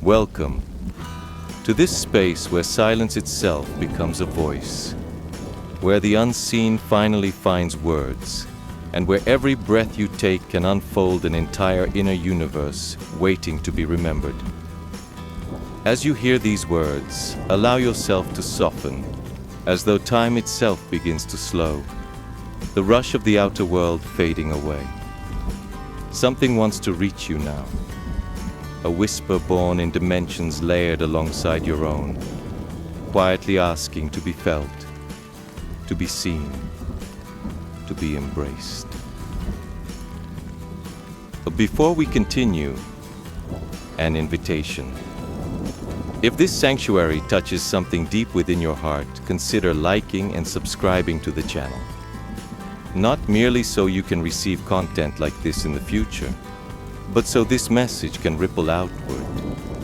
Welcome to this space where silence itself becomes a voice, where the unseen finally finds words, and where every breath you take can unfold an entire inner universe waiting to be remembered. As you hear these words, allow yourself to soften, as though time itself begins to slow, the rush of the outer world fading away. Something wants to reach you now, a whisper born in dimensions layered alongside your own, quietly asking to be felt, to be seen, to be embraced. But before we continue, an invitation. If this sanctuary touches something deep within your heart, consider liking and subscribing to the channel. Not merely so you can receive content like this in the future, but so this message can ripple outward,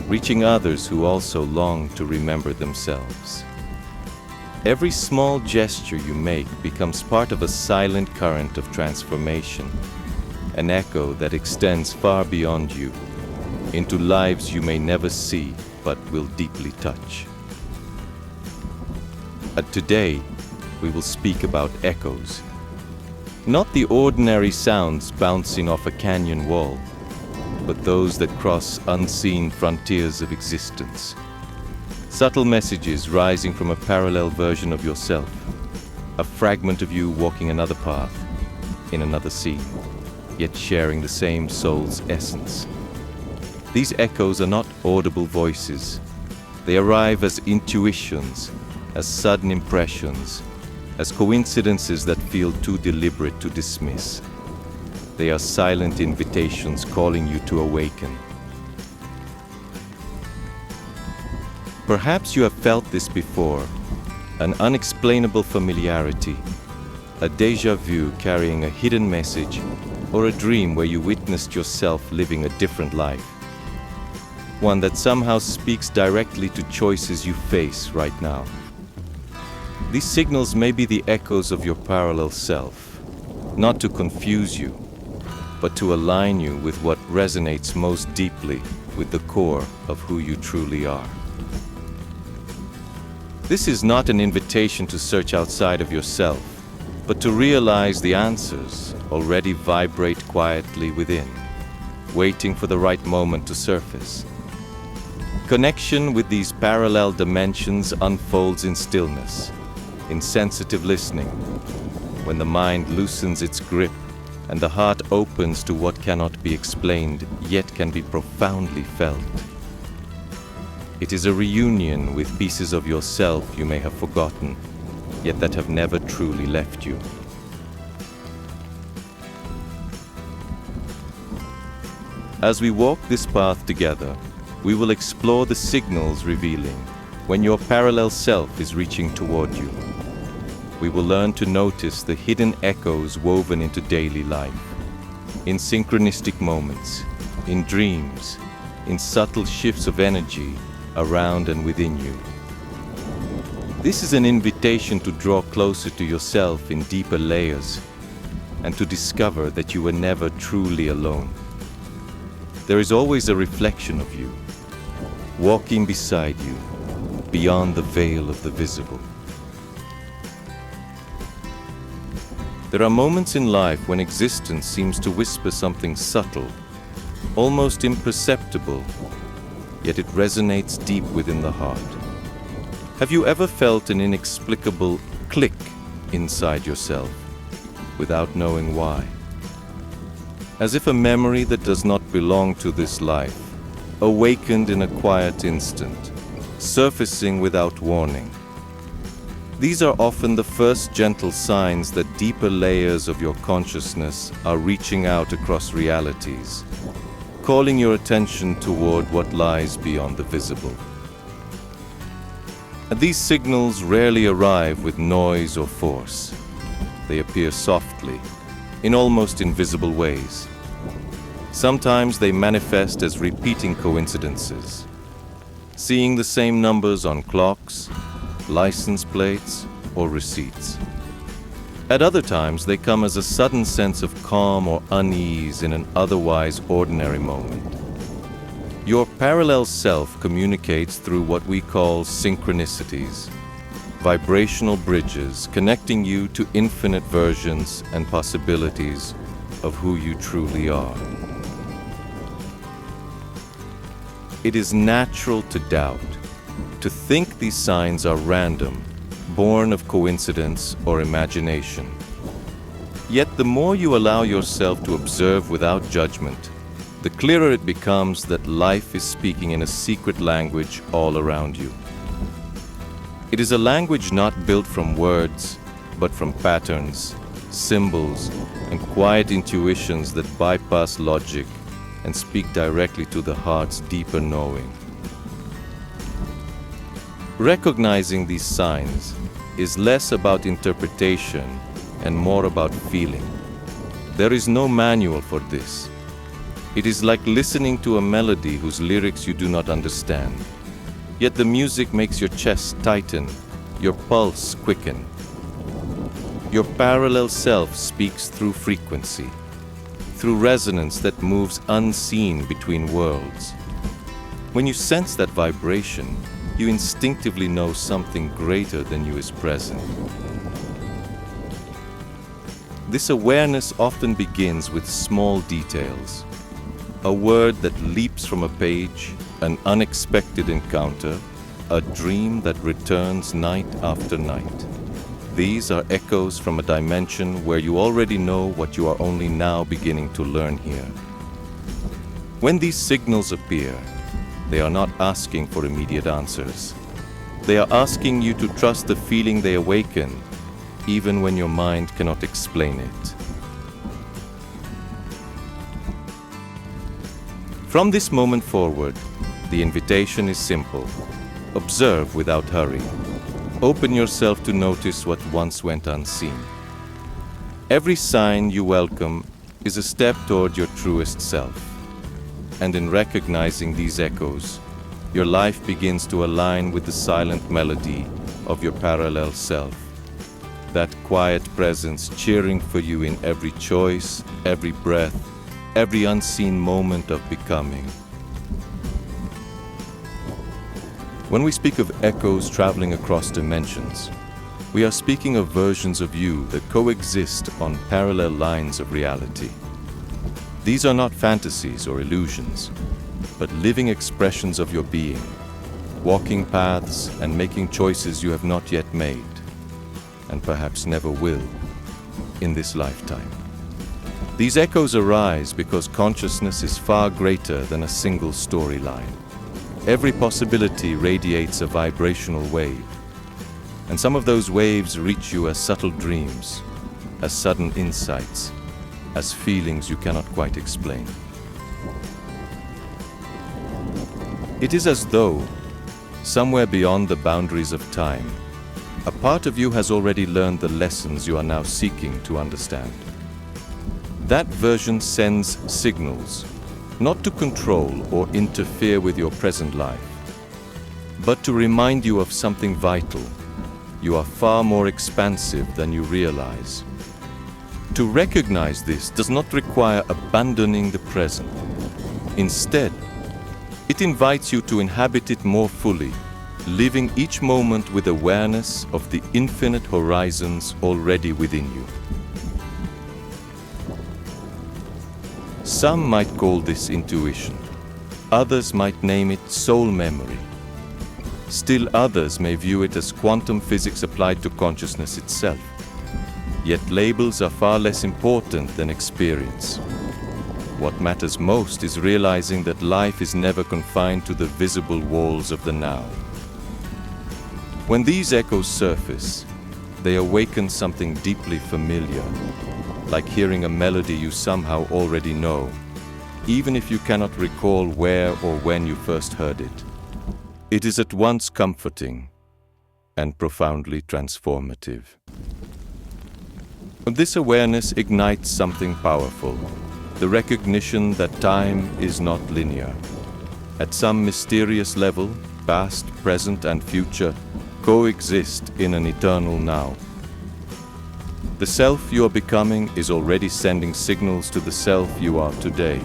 reaching others who also long to remember themselves. Every small gesture you make becomes part of a silent current of transformation, an echo that extends far beyond you, into lives you may never see but will deeply touch. Today, we will speak about echoes. Not the ordinary sounds bouncing off a canyon wall, but those that cross unseen frontiers of existence. Subtle messages rising from a parallel version of yourself, a fragment of you walking another path, in another scene, yet sharing the same soul's essence. These echoes are not audible voices. They arrive as intuitions, as sudden impressions, as coincidences that feel too deliberate to dismiss. They are silent invitations calling you to awaken. Perhaps you have felt this before, an unexplainable familiarity, a déjà vu carrying a hidden message, or a dream where you witnessed yourself living a different life. One that somehow speaks directly to choices you face right now. These signals may be the echoes of your parallel self, not to confuse you, but to align you with what resonates most deeply with the core of who you truly are. This is not an invitation to search outside of yourself, but to realize the answers already vibrate quietly within, waiting for the right moment to surface. Connection with these parallel dimensions unfolds in stillness, in sensitive listening, when the mind loosens its grip and the heart opens to what cannot be explained, yet can be profoundly felt. It is a reunion with pieces of yourself you may have forgotten, yet that have never truly left you. As we walk this path together, we will explore the signals revealing when your parallel self is reaching toward you. We will learn to notice the hidden echoes woven into daily life, in synchronistic moments, in dreams, in subtle shifts of energy around and within you. This is an invitation to draw closer to yourself in deeper layers and to discover that you were never truly alone. There is always a reflection of you, walking beside you, beyond the veil of the visible. There are moments in life when existence seems to whisper something subtle, almost imperceptible, yet it resonates deep within the heart. Have you ever felt an inexplicable click inside yourself, without knowing why? As if a memory that does not belong to this life, awakened in a quiet instant, surfacing without warning. These are often the first gentle signs that deeper layers of your consciousness are reaching out across realities, calling your attention toward what lies beyond the visible. And these signals rarely arrive with noise or force. They appear softly, in almost invisible ways. Sometimes they manifest as repeating coincidences, seeing the same numbers on clocks, license plates, or receipts. At other times, they come as a sudden sense of calm or unease in an otherwise ordinary moment. Your parallel self communicates through what we call synchronicities, vibrational bridges connecting you to infinite versions and possibilities of who you truly are. It is natural to doubt, to think these signs are random, born of coincidence or imagination. Yet the more you allow yourself to observe without judgment, the clearer it becomes that life is speaking in a secret language all around you. It is a language not built from words, but from patterns, symbols, and quiet intuitions that bypass logic and speak directly to the heart's deeper knowing. Recognizing these signs is less about interpretation and more about feeling. There is no manual for this. It is like listening to a melody whose lyrics you do not understand. Yet the music makes your chest tighten, your pulse quicken. Your parallel self speaks through frequency, through resonance that moves unseen between worlds. When you sense that vibration, you instinctively know something greater than you is present. This awareness often begins with small details. A word that leaps from a page, an unexpected encounter, a dream that returns night after night. These are echoes from a dimension where you already know what you are only now beginning to learn here. When these signals appear, they are not asking for immediate answers. They are asking you to trust the feeling they awaken, even when your mind cannot explain it. From this moment forward, the invitation is simple. Observe without hurry. Open yourself to notice what once went unseen. Every sign you welcome is a step toward your truest self. And in recognizing these echoes, your life begins to align with the silent melody of your parallel self. That quiet presence cheering for you in every choice, every breath, every unseen moment of becoming. When we speak of echoes traveling across dimensions, we are speaking of versions of you that coexist on parallel lines of reality. These are not fantasies or illusions, but living expressions of your being, walking paths and making choices you have not yet made, and perhaps never will, in this lifetime. These echoes arise because consciousness is far greater than a single storyline. Every possibility radiates a vibrational wave, and some of those waves reach you as subtle dreams, as sudden insights, as feelings you cannot quite explain. It is as though, somewhere beyond the boundaries of time, a part of you has already learned the lessons you are now seeking to understand. That version sends signals, not to control or interfere with your present life, but to remind you of something vital. You are far more expansive than you realize. To recognize this does not require abandoning the present. Instead, it invites you to inhabit it more fully, living each moment with awareness of the infinite horizons already within you. Some might call this intuition. Others might name it soul memory. Still others may view it as quantum physics applied to consciousness itself. Yet labels are far less important than experience. What matters most is realizing that life is never confined to the visible walls of the now. When these echoes surface, they awaken something deeply familiar, like hearing a melody you somehow already know, even if you cannot recall where or when you first heard it. It is at once comforting and profoundly transformative. This awareness ignites something powerful, the recognition that time is not linear. At some mysterious level, past, present, and future coexist in an eternal now. The self you are becoming is already sending signals to the self you are today.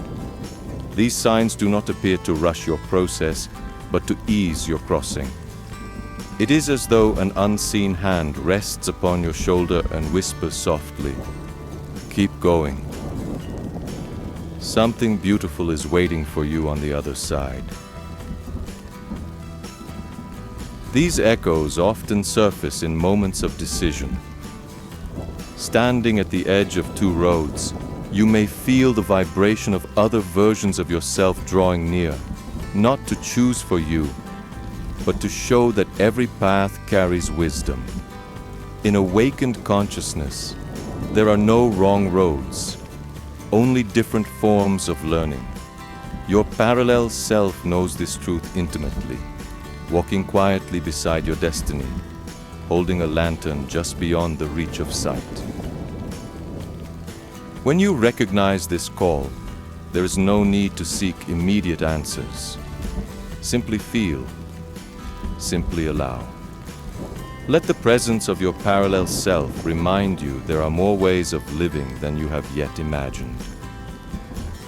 These signs do not appear to rush your process, but to ease your crossing. It is as though an unseen hand rests upon your shoulder and whispers softly, "Keep going. Something beautiful is waiting for you on the other side." These echoes often surface in moments of decision. Standing at the edge of two roads, you may feel the vibration of other versions of yourself drawing near, not to choose for you, but to show that every path carries wisdom. In awakened consciousness, there are no wrong roads, only different forms of learning. Your parallel self knows this truth intimately, walking quietly beside your destiny, holding a lantern just beyond the reach of sight. When you recognize this call, there is no need to seek immediate answers. Simply feel, simply allow. Let the presence of your parallel self remind you there are more ways of living than you have yet imagined.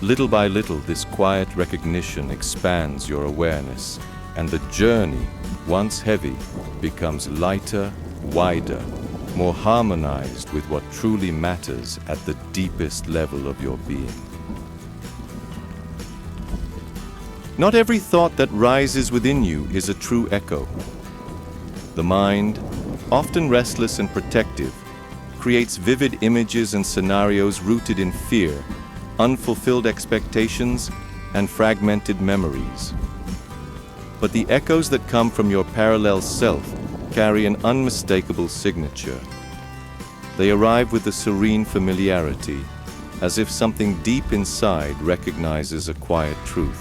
Little by little, this quiet recognition expands your awareness, and the journey, once heavy, becomes lighter, wider, more harmonized with what truly matters at the deepest level of your being. Not every thought that rises within you is a true echo. The mind, often restless and protective, creates vivid images and scenarios rooted in fear, unfulfilled expectations, and fragmented memories. But the echoes that come from your parallel self carry an unmistakable signature. They arrive with a serene familiarity, as if something deep inside recognizes a quiet truth.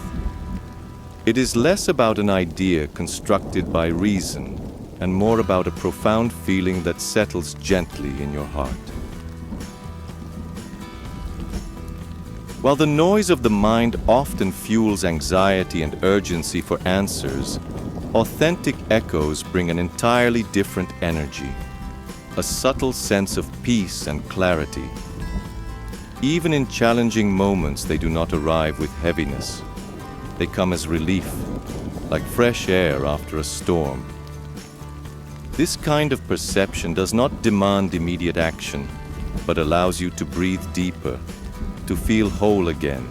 It is less about an idea constructed by reason and more about a profound feeling that settles gently in your heart. While the noise of the mind often fuels anxiety and urgency for answers, authentic echoes bring an entirely different energy, a subtle sense of peace and clarity. Even in challenging moments, they do not arrive with heaviness. They come as relief, like fresh air after a storm. This kind of perception does not demand immediate action, but allows you to breathe deeper, to feel whole again,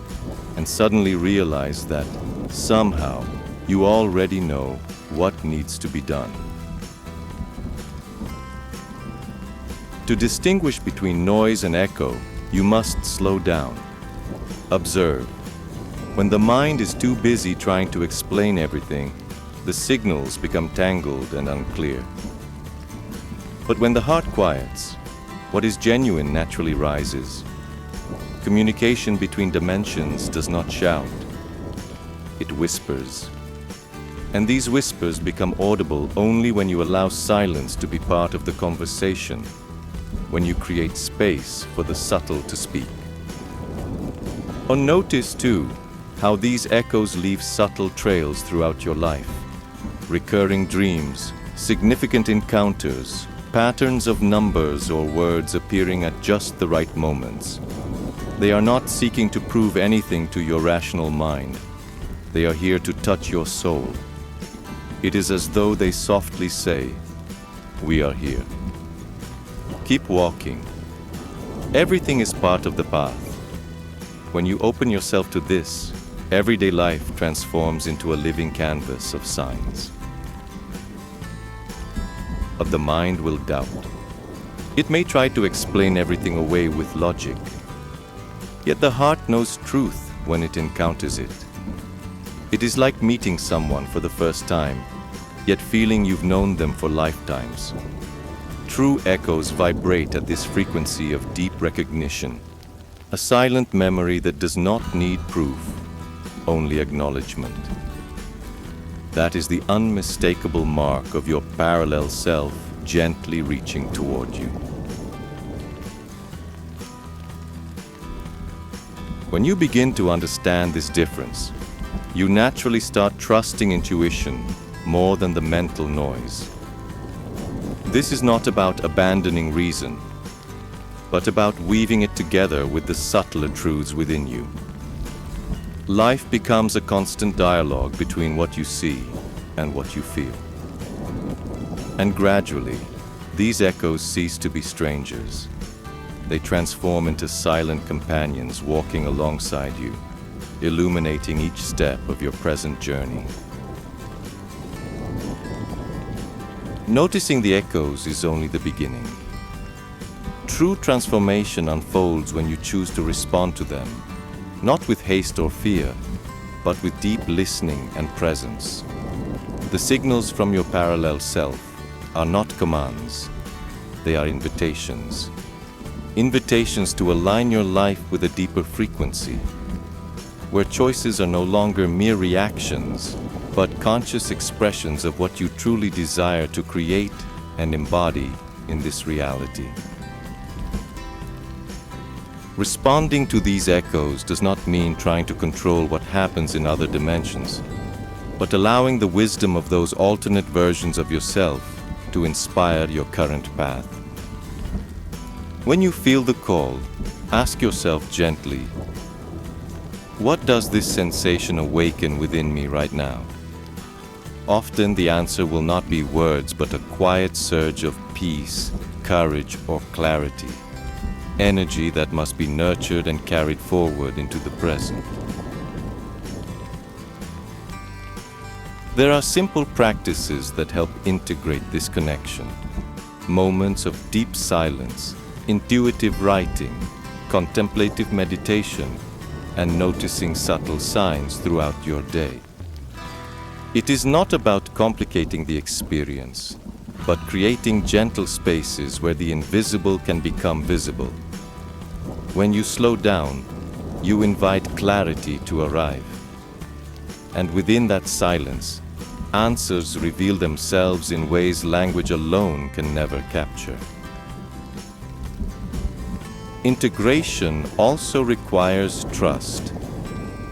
and suddenly realize that, somehow, you already know what needs to be done. To distinguish between noise and echo, you must slow down. Observe. When the mind is too busy trying to explain everything, the signals become tangled and unclear. But when the heart quiets, what is genuine naturally rises. Communication between dimensions does not shout. It whispers. And these whispers become audible only when you allow silence to be part of the conversation, when you create space for the subtle to speak. Or notice, too, how these echoes leave subtle trails throughout your life. Recurring dreams, significant encounters, patterns of numbers or words appearing at just the right moments. They are not seeking to prove anything to your rational mind. They are here to touch your soul. It is as though they softly say, "We are here. Keep walking. Everything is part of the path." When you open yourself to this, everyday life transforms into a living canvas of signs. But the mind will doubt. It may try to explain everything away with logic. Yet the heart knows truth when it encounters it. It is like meeting someone for the first time, yet feeling you've known them for lifetimes. True echoes vibrate at this frequency of deep recognition, a silent memory that does not need proof, only acknowledgement. That is the unmistakable mark of your parallel self gently reaching toward you. When you begin to understand this difference, you naturally start trusting intuition more than the mental noise. This is not about abandoning reason, but about weaving it together with the subtler truths within you. Life becomes a constant dialogue between what you see and what you feel. And gradually, these echoes cease to be strangers. They transform into silent companions walking alongside you, illuminating each step of your present journey. Noticing the echoes is only the beginning. True transformation unfolds when you choose to respond to them, not with haste or fear, but with deep listening and presence. The signals from your parallel self are not commands, they are invitations. Invitations to align your life with a deeper frequency, where choices are no longer mere reactions, but conscious expressions of what you truly desire to create and embody in this reality. Responding to these echoes does not mean trying to control what happens in other dimensions, but allowing the wisdom of those alternate versions of yourself to inspire your current path. When you feel the call, ask yourself gently, what does this sensation awaken within me right now? Often the answer will not be words, but a quiet surge of peace, courage, or clarity. Energy that must be nurtured and carried forward into the present. There are simple practices that help integrate this connection. Moments of deep silence, intuitive writing, contemplative meditation, and noticing subtle signs throughout your day. It is not about complicating the experience, but creating gentle spaces where the invisible can become visible. When you slow down, you invite clarity to arrive. And within that silence, answers reveal themselves in ways language alone can never capture. Integration also requires trust.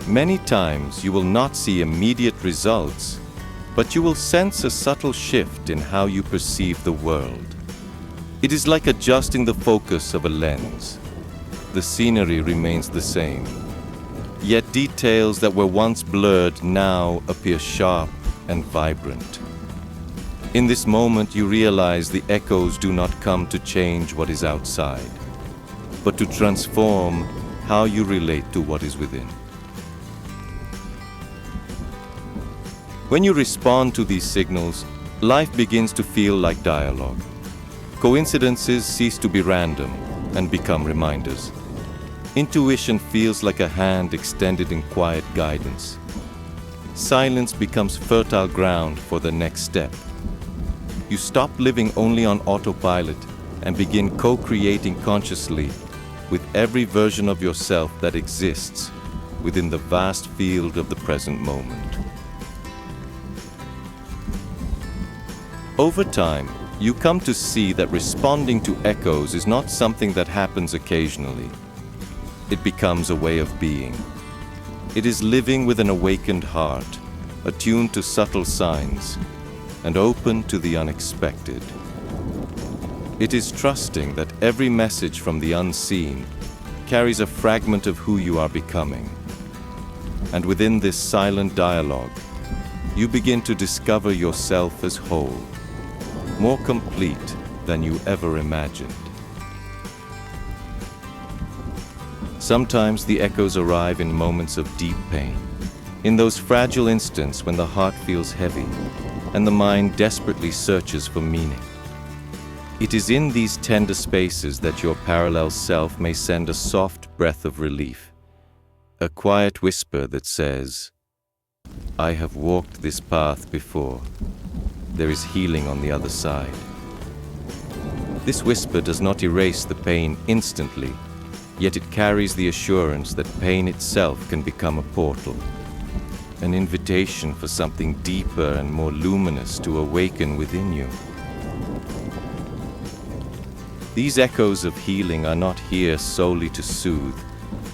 Many times you will not see immediate results, but you will sense a subtle shift in how you perceive the world. It is like adjusting the focus of a lens. The scenery remains the same, yet details that were once blurred now appear sharp and vibrant. In this moment, you realize the echoes do not come to change what is outside, but to transform how you relate to what is within. When you respond to these signals, life begins to feel like dialogue. Coincidences cease to be random and become reminders. Intuition feels like a hand extended in quiet guidance. Silence becomes fertile ground for the next step. You stop living only on autopilot and begin co-creating consciously with every version of yourself that exists within the vast field of the present moment. Over time, you come to see that responding to echoes is not something that happens occasionally. It becomes a way of being. It is living with an awakened heart, attuned to subtle signs, and open to the unexpected. It is trusting that every message from the unseen carries a fragment of who you are becoming. And within this silent dialogue, you begin to discover yourself as whole, more complete than you ever imagined. Sometimes the echoes arrive in moments of deep pain, in those fragile instants when the heart feels heavy and the mind desperately searches for meaning. It is in these tender spaces that your parallel self may send a soft breath of relief, a quiet whisper that says, "I have walked this path before. There is healing on the other side." This whisper does not erase the pain instantly, yet it carries the assurance that pain itself can become a portal, an invitation for something deeper and more luminous to awaken within you. These echoes of healing are not here solely to soothe.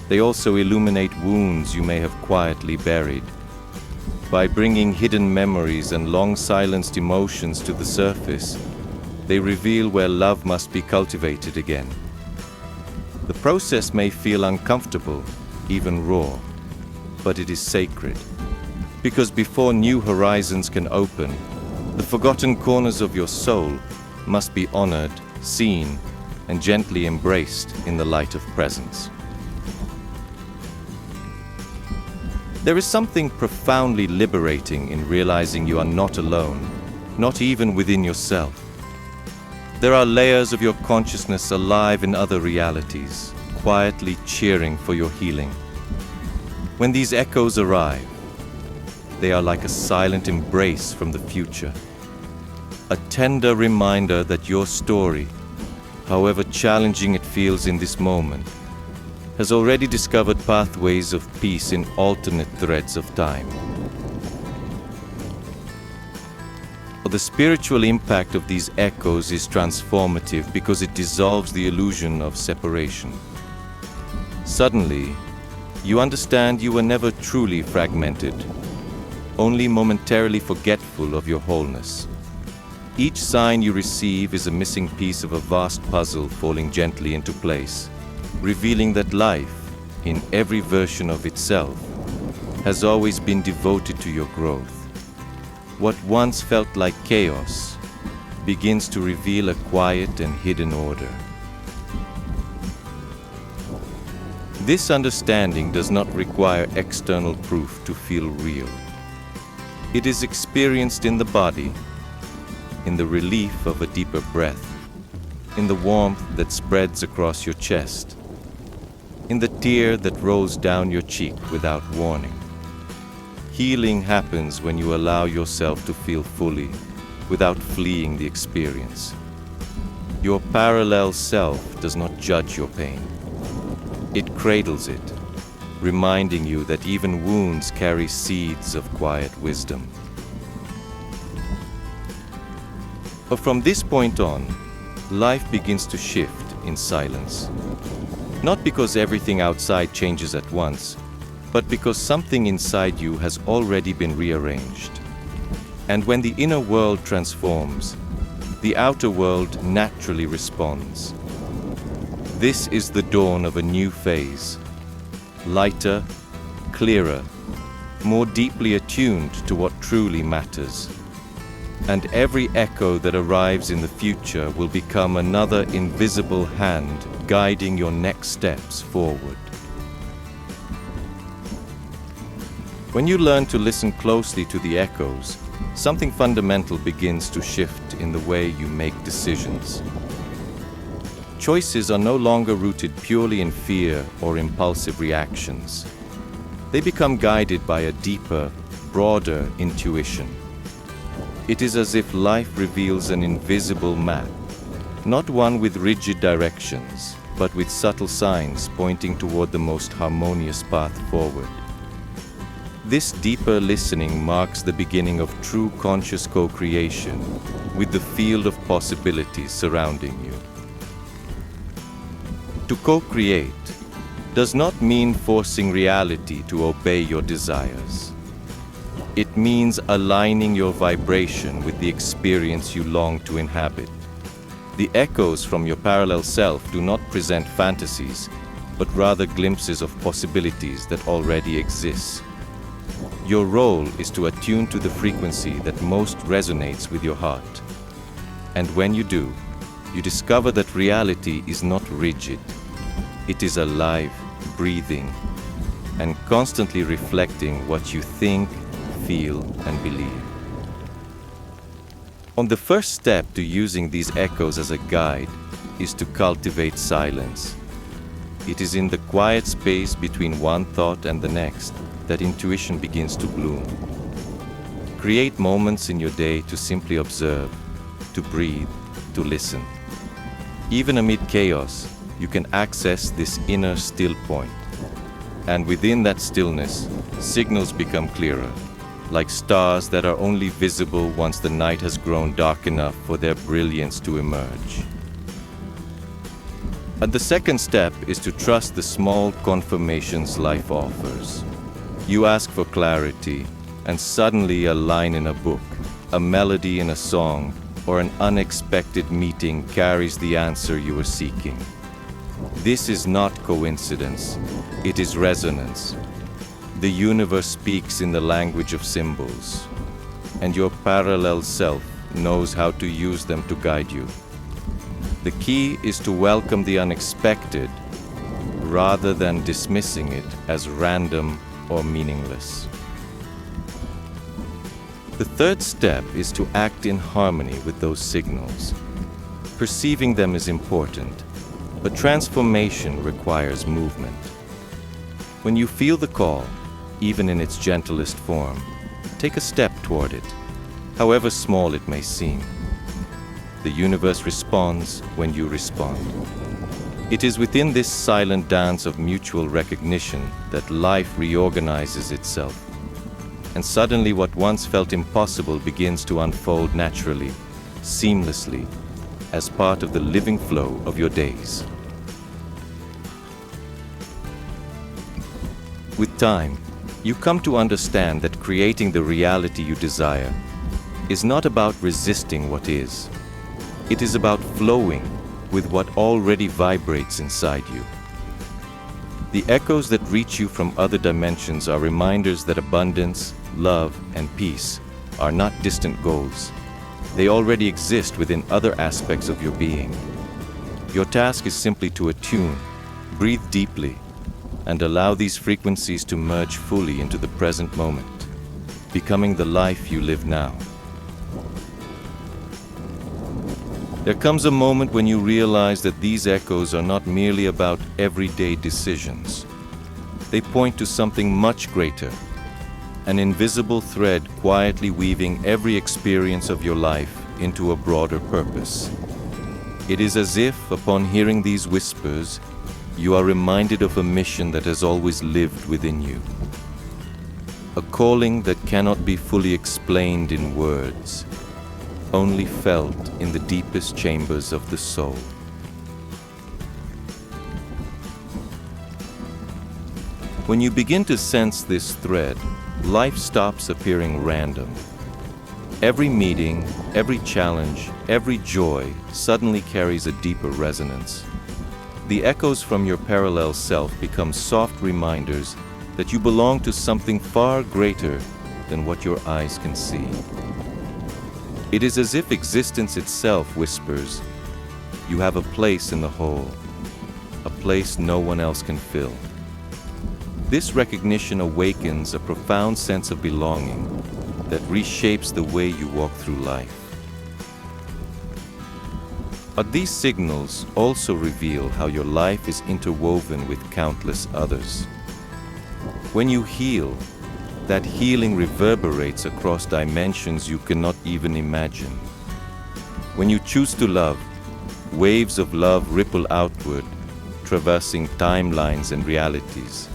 They also illuminate wounds you may have quietly buried. By bringing hidden memories and long-silenced emotions to the surface, they reveal where love must be cultivated again. The process may feel uncomfortable, even raw, but it is sacred. Because before new horizons can open, the forgotten corners of your soul must be honored, seen, and gently embraced in the light of presence. There is something profoundly liberating in realizing you are not alone, not even within yourself. There are layers of your consciousness alive in other realities, quietly cheering for your healing. When these echoes arrive, they are like a silent embrace from the future, a tender reminder that your story, however challenging it feels in this moment, has already discovered pathways of peace in alternate threads of time. The spiritual impact of these echoes is transformative because it dissolves the illusion of separation. Suddenly, you understand you were never truly fragmented, only momentarily forgetful of your wholeness. Each sign you receive is a missing piece of a vast puzzle falling gently into place, revealing that life, in every version of itself, has always been devoted to your growth. What once felt like chaos begins to reveal a quiet and hidden order. This understanding does not require external proof to feel real. It is experienced in the body, in the relief of a deeper breath, in the warmth that spreads across your chest, in the tear that rolls down your cheek without warning. Healing happens when you allow yourself to feel fully, without fleeing the experience. Your parallel self does not judge your pain. It cradles it, reminding you that even wounds carry seeds of quiet wisdom. But from this point on, life begins to shift in silence. Not because everything outside changes at once, but because something inside you has already been rearranged. And when the inner world transforms, the outer world naturally responds. This is the dawn of a new phase, lighter, clearer, more deeply attuned to what truly matters. And every echo that arrives in the future will become another invisible hand guiding your next steps forward. When you learn to listen closely to the echoes, something fundamental begins to shift in the way you make decisions. Choices are no longer rooted purely in fear or impulsive reactions. They become guided by a deeper, broader intuition. It is as if life reveals an invisible map, not one with rigid directions, but with subtle signs pointing toward the most harmonious path forward. This deeper listening marks the beginning of true conscious co-creation with the field of possibilities surrounding you. To co-create does not mean forcing reality to obey your desires. It means aligning your vibration with the experience you long to inhabit. The echoes from your parallel self do not present fantasies, but rather glimpses of possibilities that already exist. Your role is to attune to the frequency that most resonates with your heart. And when you do, you discover that reality is not rigid. It is alive, breathing, and constantly reflecting what you think, feel, and believe. On the first step to using these echoes as a guide is to cultivate silence. It is in the quiet space between one thought and the next that intuition begins to bloom. Create moments in your day to simply observe, to breathe, to listen. Even amid chaos, you can access this inner still point. And within that stillness, signals become clearer, like stars that are only visible once the night has grown dark enough for their brilliance to emerge. And the second step is to trust the small confirmations life offers. You ask for clarity, and suddenly a line in a book, a melody in a song, or an unexpected meeting carries the answer you were seeking. This is not coincidence, it is resonance. The universe speaks in the language of symbols, and your parallel self knows how to use them to guide you. The key is to welcome the unexpected rather than dismissing it as random or meaningless. The third step is to act in harmony with those signals. Perceiving them is important, but transformation requires movement. When you feel the call, even in its gentlest form, take a step toward it, however small it may seem. The universe responds when you respond. It is within this silent dance of mutual recognition that life reorganizes itself, and suddenly what once felt impossible begins to unfold naturally, seamlessly, as part of the living flow of your days. With time, you come to understand that creating the reality you desire is not about resisting what is. It is about flowing with what already vibrates inside you. The echoes that reach you from other dimensions are reminders that abundance, love, and peace are not distant goals. They already exist within other aspects of your being. Your task is simply to attune, breathe deeply, and allow these frequencies to merge fully into the present moment, becoming the life you live now. There comes a moment when you realize that these echoes are not merely about everyday decisions. They point to something much greater, an invisible thread quietly weaving every experience of your life into a broader purpose. It is as if, upon hearing these whispers, you are reminded of a mission that has always lived within you. A calling that cannot be fully explained in words, only felt in the deepest chambers of the soul. When you begin to sense this thread, life stops appearing random. Every meeting, every challenge, every joy suddenly carries a deeper resonance. The echoes from your parallel self become soft reminders that you belong to something far greater than what your eyes can see. It is as if existence itself whispers, "You have a place in the whole, a place no one else can fill." This recognition awakens a profound sense of belonging that reshapes the way you walk through life. But these signals also reveal how your life is interwoven with countless others. When you heal, that healing reverberates across dimensions you cannot even imagine. When you choose to love, waves of love ripple outward, traversing timelines and realities.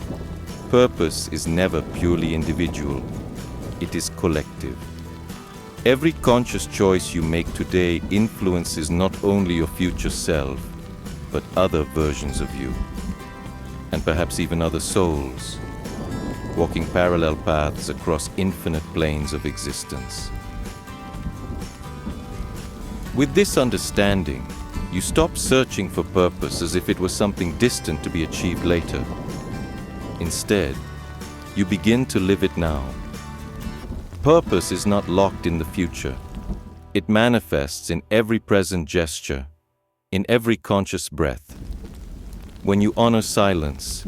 Purpose is never purely individual, it is collective. Every conscious choice you make today influences not only your future self, but other versions of you, and perhaps even other souls, walking parallel paths across infinite planes of existence. With this understanding, you stop searching for purpose as if it was something distant to be achieved later. Instead, you begin to live it now. Purpose is not locked in the future. It manifests in every present gesture, in every conscious breath. When you honor silence,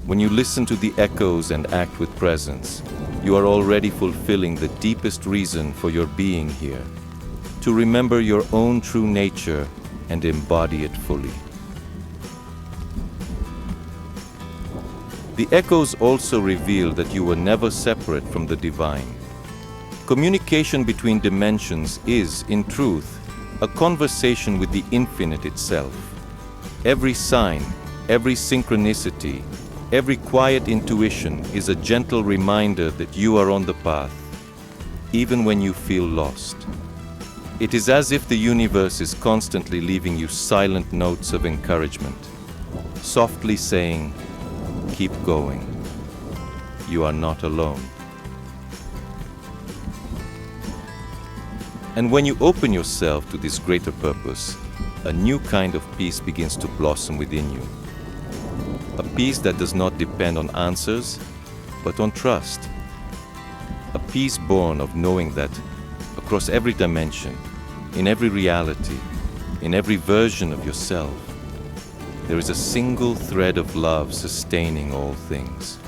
when you listen to the echoes and act with presence, you are already fulfilling the deepest reason for your being here, to remember your own true nature and embody it fully. The echoes also reveal that you were never separate from the divine. Communication between dimensions is, in truth, a conversation with the infinite itself. Every sign, every synchronicity, every quiet intuition is a gentle reminder that you are on the path, even when you feel lost. It is as if the universe is constantly leaving you silent notes of encouragement, softly saying, "Keep going. You are not alone." And when you open yourself to this greater purpose, a new kind of peace begins to blossom within you. A peace that does not depend on answers, but on trust. A peace born of knowing that across every dimension, in every reality, in every version of yourself, there is a single thread of love sustaining all things.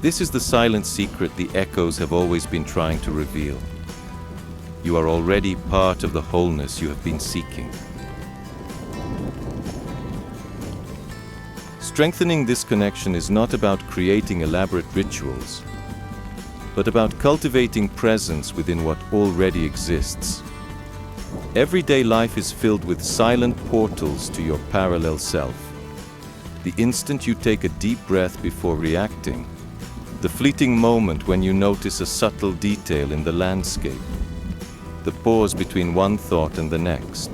This is the silent secret the echoes have always been trying to reveal. You are already part of the wholeness you have been seeking. Strengthening this connection is not about creating elaborate rituals, but about cultivating presence within what already exists. Everyday life is filled with silent portals to your parallel self. The instant you take a deep breath before reacting, the fleeting moment when you notice a subtle detail in the landscape, the pause between one thought and the next.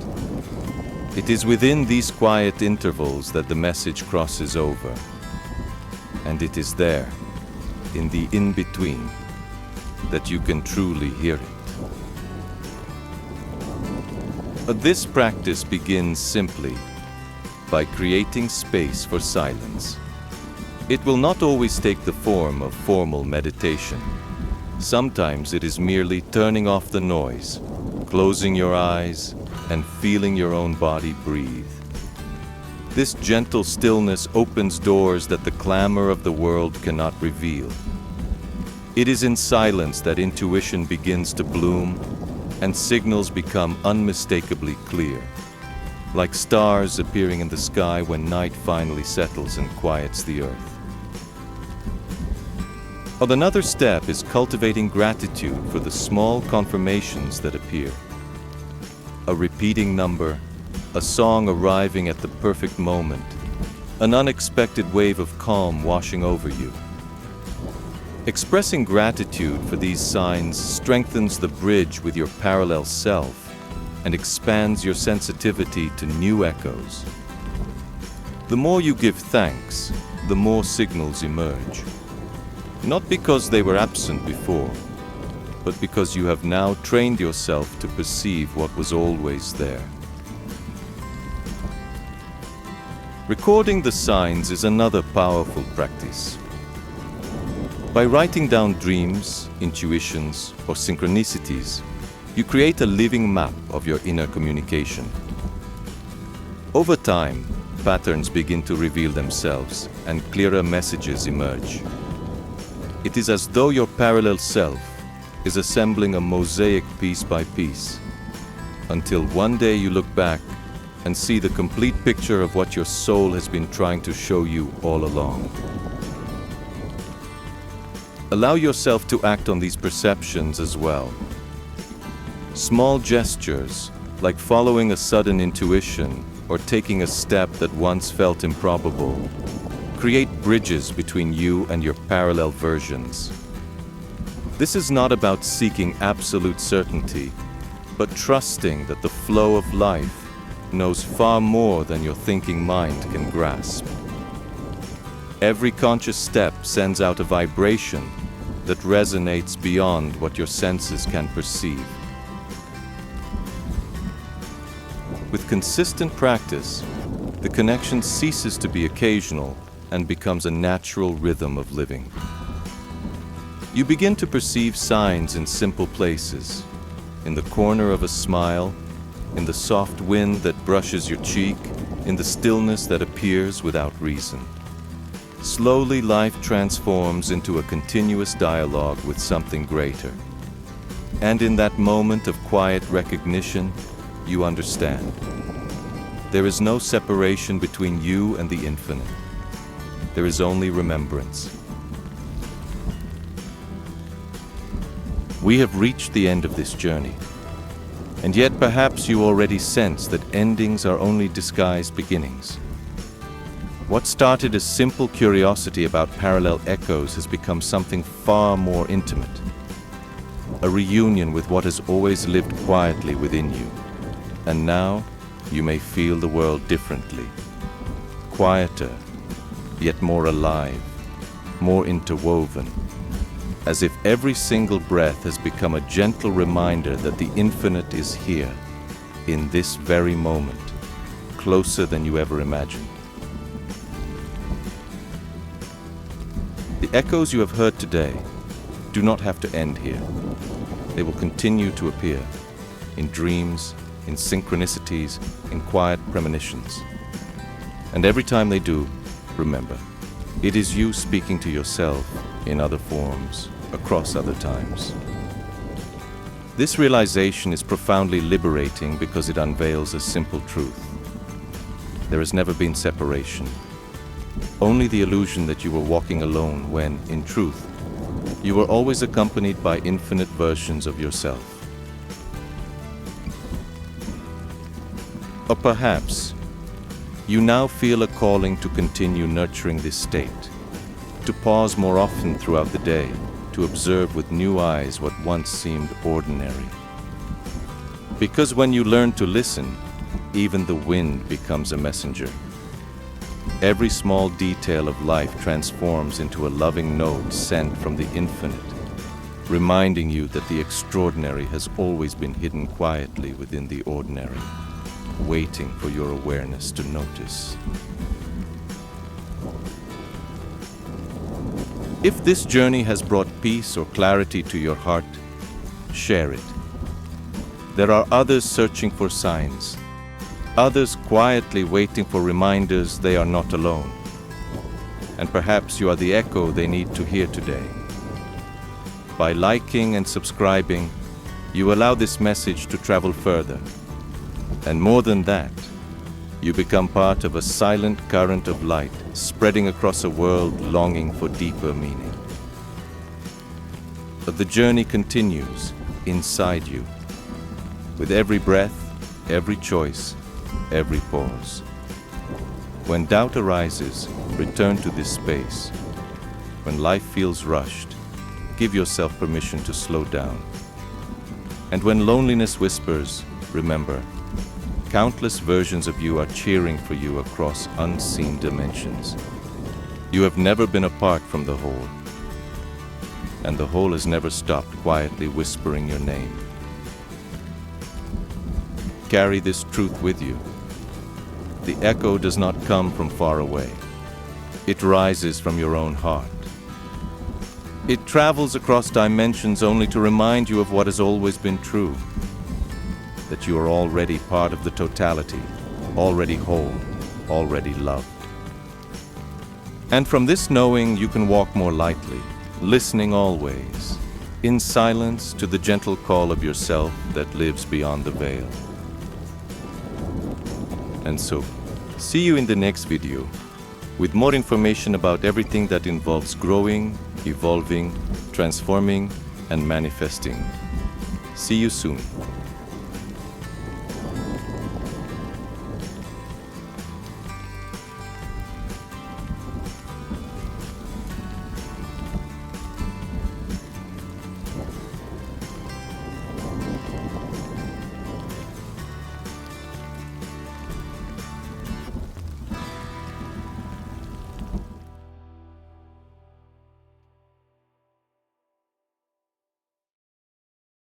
It is within these quiet intervals that the message crosses over. And it is there, in the in-between, that you can truly hear it. But this practice begins simply by creating space for silence. It will not always take the form of formal meditation. Sometimes it is merely turning off the noise, closing your eyes, and feeling your own body breathe. This gentle stillness opens doors that the clamor of the world cannot reveal. It is in silence that intuition begins to bloom and signals become unmistakably clear, like stars appearing in the sky when night finally settles and quiets the earth. Another step is cultivating gratitude for the small confirmations that appear. A repeating number, a song arriving at the perfect moment, an unexpected wave of calm washing over you. Expressing gratitude for these signs strengthens the bridge with your parallel self and expands your sensitivity to new echoes. The more you give thanks, the more signals emerge. Not because they were absent before, but because you have now trained yourself to perceive what was always there. Recording the signs is another powerful practice. By writing down dreams, intuitions, or synchronicities, you create a living map of your inner communication. Over time, patterns begin to reveal themselves and clearer messages emerge. It is as though your parallel self is assembling a mosaic piece by piece, until one day you look back and see the complete picture of what your soul has been trying to show you all along. Allow yourself to act on these perceptions as well. Small gestures, like following a sudden intuition or taking a step that once felt improbable, create bridges between you and your parallel versions. This is not about seeking absolute certainty, but trusting that the flow of life knows far more than your thinking mind can grasp. Every conscious step sends out a vibration that resonates beyond what your senses can perceive. With consistent practice, the connection ceases to be occasional and becomes a natural rhythm of living. You begin to perceive signs in simple places, in the corner of a smile, in the soft wind that brushes your cheek, in the stillness that appears without reason. Slowly, life transforms into a continuous dialogue with something greater. And in that moment of quiet recognition, you understand. There is no separation between you and the infinite. There is only remembrance. We have reached the end of this journey. And yet perhaps you already sense that endings are only disguised beginnings. What started as simple curiosity about parallel echoes has become something far more intimate. A reunion with what has always lived quietly within you. And now, you may feel the world differently. Quieter, yet more alive, more interwoven. As if every single breath has become a gentle reminder that the infinite is here, in this very moment, closer than you ever imagined. The echoes you have heard today do not have to end here. They will continue to appear in dreams, in synchronicities, in quiet premonitions. And every time they do, remember, it is you speaking to yourself in other forms, across other times. This realization is profoundly liberating because it unveils a simple truth. There has never been separation. Only the illusion that you were walking alone when, in truth, you were always accompanied by infinite versions of yourself. Or perhaps, you now feel a calling to continue nurturing this state, to pause more often throughout the day, to observe with new eyes what once seemed ordinary. Because when you learn to listen, even the wind becomes a messenger. Every small detail of life transforms into a loving note sent from the infinite, reminding you that the extraordinary has always been hidden quietly within the ordinary, waiting for your awareness to notice. If this journey has brought peace or clarity to your heart, share it. There are others searching for signs, others quietly waiting for reminders they are not alone. And perhaps you are the echo they need to hear today. By liking and subscribing, you allow this message to travel further. And more than that, you become part of a silent current of light spreading across a world longing for deeper meaning. But the journey continues inside you, with every breath, every choice, every pause. When doubt arises, return to this space. When life feels rushed, give yourself permission to slow down. And when loneliness whispers, remember, countless versions of you are cheering for you across unseen dimensions. You have never been apart from the whole, and the whole has never stopped quietly whispering your name. Carry this truth with you. The echo does not come from far away. It rises from your own heart. It travels across dimensions only to remind you of what has always been true, that you are already part of the totality, already whole, already loved. And from this knowing, you can walk more lightly, listening always, in silence to the gentle call of yourself that lives beyond the veil. And so, see you in the next video with more information about everything that involves growing, evolving, transforming, and manifesting. See you soon.